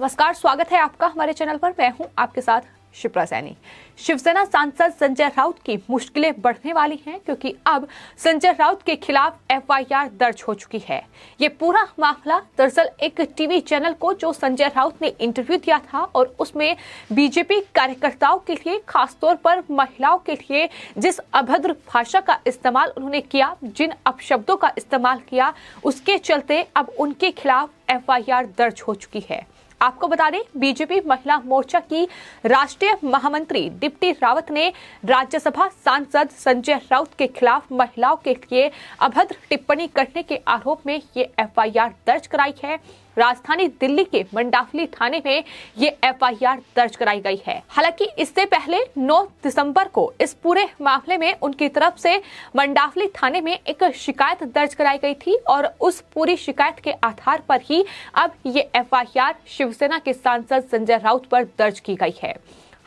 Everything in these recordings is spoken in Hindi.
नमस्कार, स्वागत है आपका हमारे चैनल पर। मैं हूं आपके साथ शिप्रा सैनी। शिवसेना सांसद संजय राउत की मुश्किलें बढ़ने वाली हैं क्योंकि अब संजय राउत के खिलाफ एफआईआर दर्ज हो चुकी है। ये पूरा मामला दरअसल एक टीवी चैनल को जो संजय राउत ने इंटरव्यू दिया था और उसमें बीजेपी कार्यकर्ताओं के लिए, खासतौर पर महिलाओं के लिए जिस अभद्र भाषा का इस्तेमाल उन्होंने किया, जिन अपशब्दों का इस्तेमाल किया, उसके चलते अब उनके खिलाफ एफआईआर दर्ज हो चुकी है। आपको बता दें, बीजेपी महिला मोर्चा की राष्ट्रीय महामंत्री दीप्ति रावत ने राज्यसभा सांसद संजय राउत के खिलाफ महिलाओं के लिए अभद्र टिप्पणी करने के आरोप में ये एफआईआर दर्ज कराई है। राजधानी दिल्ली के मंडावली थाने में ये एफआईआर दर्ज कराई गई है। हालांकि इससे पहले 9 दिसंबर को इस पूरे मामले में उनकी तरफ से मंडावली थाने में एक शिकायत दर्ज कराई गई थी और उस पूरी शिकायत के आधार पर ही अब ये एफआईआर शिवसेना के सांसद संजय राउत पर दर्ज की गई है।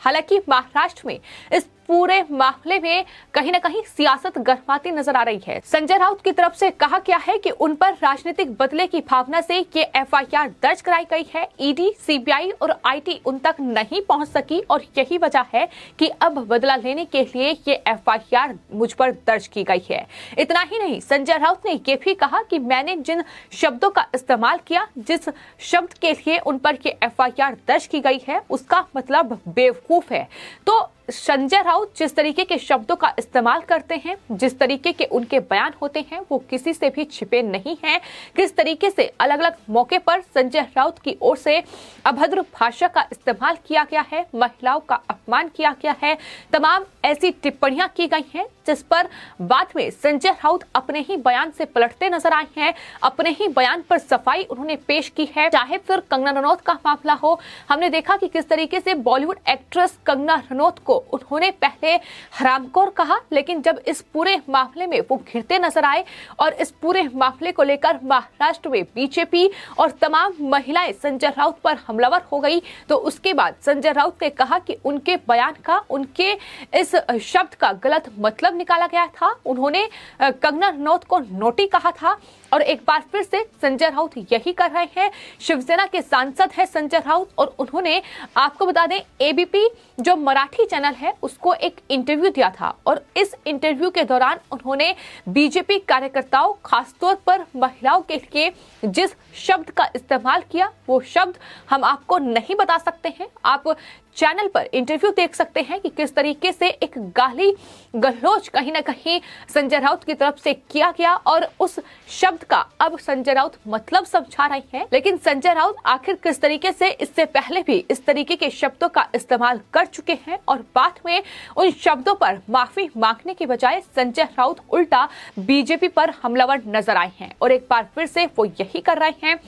हालांकि महाराष्ट्र में इस पूरे मामले में कहीं न कहीं सियासत गरमाती नजर आ रही है। संजय राउत की तरफ से कहा गया है कि उन पर राजनीतिक बदले की भावना से ये एफआईआर दर्ज कराई गई है। ईडी, सीबीआई और आईटी उन तक नहीं पहुंच सकी और यही वजह है कि अब बदला लेने के लिए ये एफआईआर मुझ पर दर्ज की गई है। इतना ही नहीं, संजय राउत ने ये भी कहा कि मैंने जिन शब्दों का इस्तेमाल किया, जिस शब्द के लिए उन पर ये एफआईआर दर्ज की गई है, उसका मतलब बेवकूफ है। तो संजय राउत जिस तरीके के शब्दों का इस्तेमाल करते हैं, जिस तरीके के उनके बयान होते हैं, वो किसी से भी छिपे नहीं हैं। किस तरीके से अलग अलग मौके पर संजय राउत की ओर से अभद्र भाषा का इस्तेमाल किया गया है, महिलाओं का अपमान किया गया है, तमाम ऐसी टिप्पणियां की गई हैं जिस पर बाद में संजय राउत अपने ही बयान से पलटते नजर आए हैं। अपने ही बयान पर सफाई उन्होंने पेश की है। चाहे फिर कंगना रनौत का मामला हो, हमने देखा कि किस तरीके से बॉलीवुड एक्ट्रेस कंगना रनौत को उन्होंने पहले हरामखोर कहा, लेकिन जब इस पूरे मामले में वो घिरते नजर आए और इस पूरे मामले को लेकर महाराष्ट्र में बीजेपी और तमाम महिलाएं संजय राउत पर हमलावर हो गई, तो उसके बाद संजय राउत ने कहा कि उनके बयान का, उनके इस शब्द का गलत मतलब निकाला गया था। उन्होंने कंगना रनौत को नोटी कहा था और एक बार फिर से संजय राउत यही कर रहे हैं। शिवसेना के सांसद है संजय राउत और उन्होंने, आपको बता दें, एबीपी जो मराठी चैनल है उसको एक इंटरव्यू दिया था और इस इंटरव्यू के दौरान उन्होंने बीजेपी कार्यकर्ताओं, खासतौर पर महिलाओं के लिए जिस शब्द का इस्तेमाल किया, वो शब्द हम आपको नहीं बता सकते हैं। आप चैनल पर इंटरव्यू देख सकते हैं कि किस तरीके से एक गाली गलौज कहीं ना कहीं संजय राउत की तरफ से किया गया और उस शब्द का अब संजय राउत मतलब समझा रहे हैं। लेकिन संजय राउत आखिर किस तरीके से इससे पहले भी इस तरीके के शब्दों का इस्तेमाल कर चुके हैं और बाद में उन शब्दों पर माफी मांगने के बजाय संजय राउत उल्टा बीजेपी पर हमलावर नजर आए हैं और एक बार फिर से वो यही कर रहे हैं।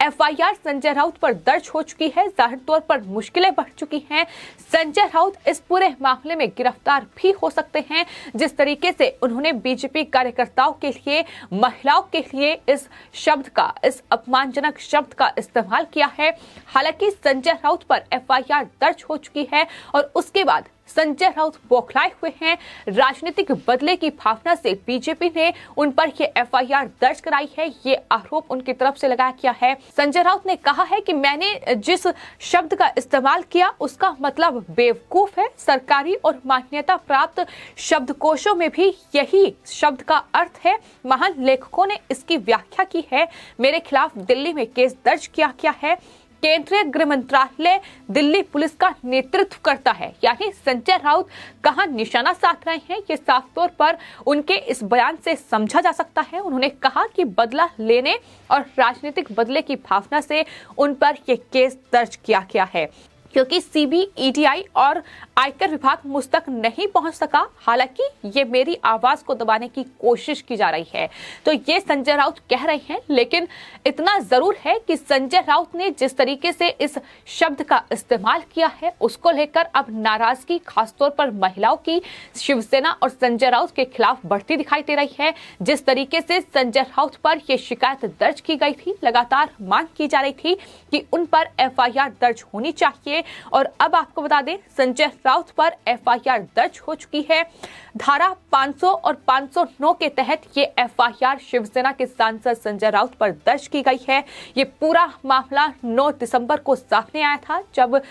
एफआईआर संजय राउत पर दर्ज हो चुकी है। जाहिर तौर पर मुश्किलें बढ़ चुकी हैं। संजय राउत इस पूरे मामले में गिरफ्तार भी हो सकते हैं। जिस तरीके से उन्होंने बीजेपी कार्यकर्ताओं के लिए, महिलाओं के लिए इस शब्द का, इस अपमानजनक शब्द का इस्तेमाल किया है। हालांकि संजय राउत पर एफआईआर दर्ज हो चुकी है और उसके बाद संजय राउत बौखलाए हुए हैं। राजनीतिक बदले की भावना से बीजेपी ने उन पर ये एफआईआर दर्ज कराई है, ये आरोप उनकी तरफ से लगाया गया है। संजय राउत ने कहा है कि मैंने जिस शब्द का इस्तेमाल किया उसका मतलब बेवकूफ है। सरकारी और मान्यता प्राप्त शब्दकोशों में भी यही शब्द का अर्थ है। महान लेखकों ने इसकी व्याख्या की है। मेरे खिलाफ दिल्ली में केस दर्ज किया गया है। केंद्रीय गृह मंत्रालय दिल्ली पुलिस का नेतृत्व करता है। यानी संजय राउत कहां निशाना साध रहे हैं, ये साफ तौर पर उनके इस बयान से समझा जा सकता है। उन्होंने कहा कि बदला लेने और राजनीतिक बदले की भावना से उन पर यह केस दर्ज किया गया है क्योंकि सीबी, ईडीआई और आयकर विभाग मुझ तक नहीं पहुंच सका। हालांकि ये मेरी आवाज को दबाने की कोशिश की जा रही है। तो ये संजय राउत कह रहे हैं, लेकिन इतना जरूर है कि संजय राउत ने जिस तरीके से इस शब्द का इस्तेमाल किया है उसको लेकर अब नाराजगी खासतौर पर महिलाओं की शिवसेना और संजय राउत के खिलाफ बढ़ती दिखाई दे रही है। जिस तरीके से संजय राउत पर यह शिकायत दर्ज की गई थी, लगातार मांग की जा रही थी कि उन पर एफआईआर दर्ज होनी चाहिए थे। और अब आपको बता दें, संजय राउत पर एफआईआर दर्ज हो चुकी है। धारा 500 और 509 के तहत ये एफआईआर शिवसेना के सांसद संजय राउत पर दर्ज की गई है। ये पूरा मामला 9 दिसंबर को सामने आया था, जब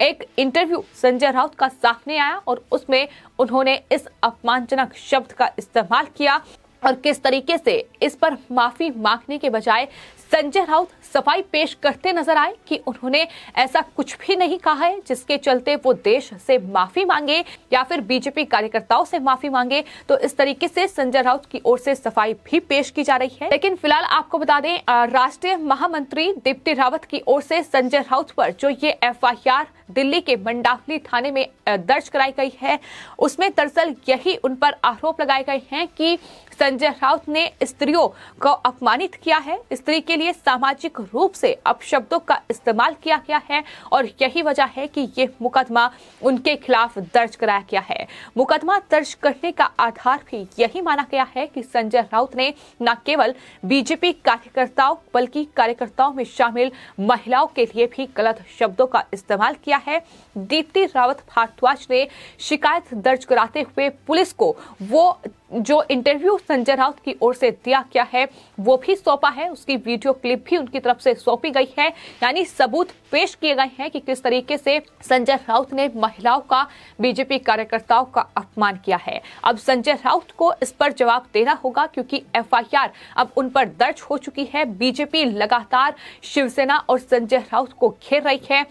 एक इंटरव्यू संजय राउत का सामने आया और उसमें उन्होंने इस अपमानजनक शब्द का इस्तेमाल किया और किस तरीके से इस पर माफी मांगने के बजाय संजय राउत सफाई पेश करते नजर आए कि उन्होंने ऐसा कुछ भी नहीं कहा है जिसके चलते वो देश से माफी मांगे या फिर बीजेपी कार्यकर्ताओं से माफी मांगे। तो इस तरीके से संजय राउत की ओर से सफाई भी पेश की जा रही है। लेकिन फिलहाल आपको बता दें, राष्ट्रीय महामंत्री दीप्ति रावत की ओर से संजय राउत पर जो ये एफआईआर दिल्ली के मंडावली थाने में दर्ज कराई गई है, उसमें दरअसल यही उन पर आरोप लगाए गए हैं कि संजय राउत ने स्त्रियों को अपमानित किया है, स्त्री के लिए सामाजिक रूप से अपशब्दों का इस्तेमाल किया गया है और यही वजह है कि ये मुकदमा उनके खिलाफ दर्ज कराया गया है। मुकदमा दर्ज करने का आधार भी यही माना गया है कि संजय राउत ने न केवल बीजेपी कार्यकर्ताओं बल्कि कार्यकर्ताओं में शामिल महिलाओं के लिए भी गलत शब्दों का इस्तेमाल किया है। दीप्ति रावत भारद्वाज ने शिकायत दर्ज कराते हुए पुलिस को वो जो इंटरव्यू संजय राउत की ओर से दिया गया है वो भी सौंपा है, उसकी वीडियो क्लिप भी उनकी तरफ से सौंपी गई है। यानी सबूत पेश किए गए हैं कि किस तरीके से संजय राउत ने महिलाओं का, बीजेपी कार्यकर्ताओं का अपमान किया है। अब संजय राउत को इस पर जवाब देना होगा क्योंकि एफआईआर अब उन पर दर्ज हो चुकी है। बीजेपी लगातार शिवसेना और संजय राउत को घेर रही है।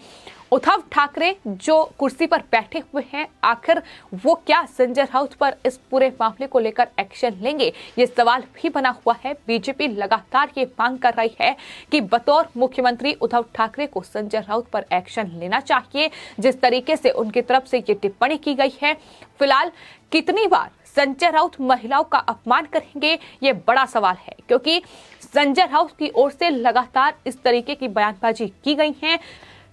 उद्धव ठाकरे जो कुर्सी पर बैठे हुए हैं, आखिर वो क्या संजय राउत पर इस पूरे मामले को लेकर एक्शन लेंगे, ये सवाल भी बना हुआ है। बीजेपी लगातार ये मांग कर रही है कि बतौर मुख्यमंत्री उद्धव ठाकरे को संजय राउत पर एक्शन लेना चाहिए, जिस तरीके से उनकी तरफ से ये टिप्पणी की गई है। फिलहाल कितनी बार संजय राउत महिलाओं का अपमान करेंगे, ये बड़ा सवाल है, क्योंकि संजय राउत की ओर से लगातार इस तरीके की बयानबाजी की गई है।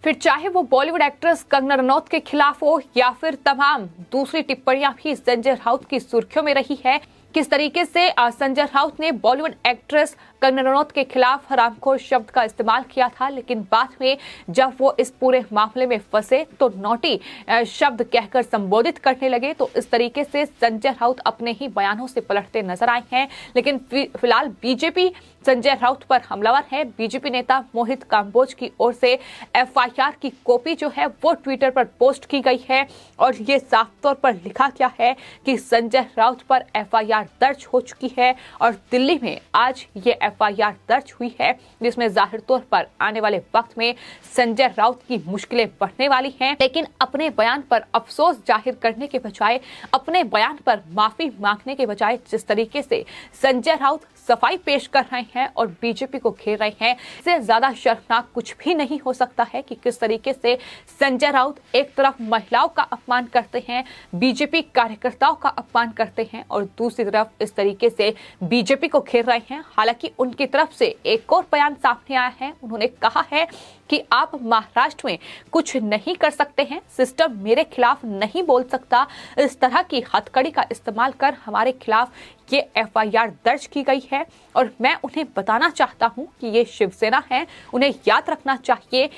फिर चाहे वो बॉलीवुड एक्ट्रेस कंगना रनौत के खिलाफ हो या फिर तमाम दूसरी टिप्पणियां भी संजय राउत की सुर्खियों में रही है। किस तरीके से संजय राउत ने बॉलीवुड एक्ट्रेस कंगना रनौत के खिलाफ हरामखोर शब्द का इस्तेमाल किया था, लेकिन बाद में जब वो इस पूरे मामले में फंसे तो नोटी शब्द कहकर संबोधित करने लगे। तो इस तरीके से संजय राउत अपने ही बयानों से पलटते नजर आए हैं। लेकिन फिलहाल बीजेपी संजय राउत पर हमलावर है। बीजेपी नेता मोहित काम्बोज की ओर से एफआईआर की कॉपी जो है वो ट्विटर पर पोस्ट की गई है और ये साफ तौर पर लिखा गया है कि संजय राउत पर एफआईआर दर्ज हो चुकी है और दिल्ली में आज ये एफआईआर दर्ज हुई है, जिसमें जाहिर तौर पर आने वाले वक्त में संजय राउत की मुश्किलें बढ़ने वाली हैं। लेकिन अपने बयान पर अफसोस जाहिर करने के बजाय, अपने बयान पर माफी मांगने के बजाय जिस तरीके से संजय राउत सफाई पेश कर रहे हैं और बीजेपी को घेर रहे हैं, इससे ज्यादा शर्मनाक कुछ भी नहीं हो सकता है कि किस तरीके से संजय राउत एक तरफ महिलाओं का अपमान करते हैं, बीजेपी कार्यकर्ताओं का अपमान करते हैं और दूसरी तरफ इस तरीके से बीजेपी को घेर रहे हैं। हालांकि उनकी तरफ से एक और बयान सामने आया है। उन्होंने कहा है कि आप महाराष्ट्र में कुछ नहीं कर सकते हैं, सिस्टम मेरे खिलाफ नहीं बोल सकता। इस तरह की हथकड़ी का इस्तेमाल कर हमारे खिलाफ ये एफआईआर दर्ज की गई है और मैं उन्हें बताना चाहता हूं कि ये शिवसेना है। उन्हें याद रखना चाहिए,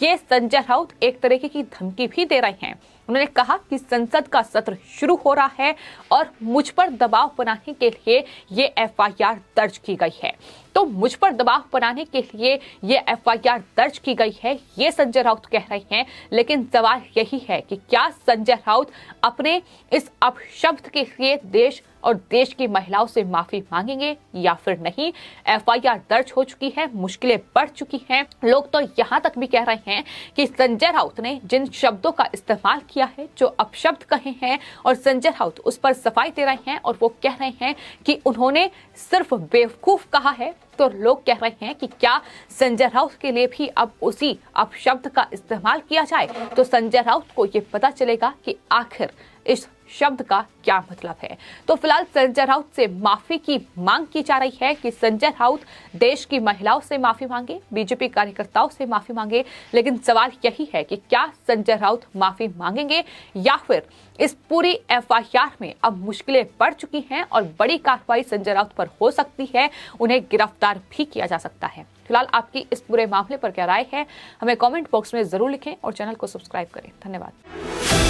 ये संजय राउत एक तरीके की धमकी भी दे रहे हैं। उन्होंने कहा कि संसद का सत्र शुरू हो रहा है और मुझ पर दबाव बनाने के लिए ये एफआईआर दर्ज की गई है। तो मुझ पर दबाव बनाने के लिए ये एफआईआर दर्ज की गई है, ये संजय राउत कह रहे हैं। लेकिन सवाल यही है कि क्या संजय राउत अपने इस अपशब्द के लिए देश और देश की महिलाओं से माफी मांगेंगे या फिर नहीं। एफआईआर दर्ज हो चुकी है, मुश्किलें बढ़ चुकी हैं। लोग तो यहाँ तक भी कह रहे हैं कि संजय राउत ने जिन शब्दों का इस्तेमाल किया है, जो अपशब्द कहे हैं, और संजय राउत उस पर सफाई दे रहे हैं और वो कह रहे हैं कि उन्होंने सिर्फ बेवकूफ कहा है। तो लोग कह रहे हैं कि क्या संजय राउत के लिए भी अब उसी अपशब्द का इस्तेमाल किया जाए, तो संजय राउत को ये पता चलेगा कि आखिर इस शब्द का क्या मतलब है। तो फिलहाल संजय राउत से माफी की मांग की जा रही है कि संजय राउत देश की महिलाओं से माफी मांगे, बीजेपी कार्यकर्ताओं से माफी मांगे। लेकिन सवाल यही है कि क्या संजय राउत माफी मांगेंगे या फिर इस पूरी एफआईआर में अब मुश्किलें बढ़ चुकी हैं और बड़ी कार्रवाई संजय राउत पर हो सकती है, उन्हें गिरफ्तार भी किया जा सकता है। फिलहाल आपकी इस पूरे मामले पर क्या राय है, हमें कमेंट बॉक्स में जरूर लिखें और चैनल को सब्सक्राइब करें। धन्यवाद।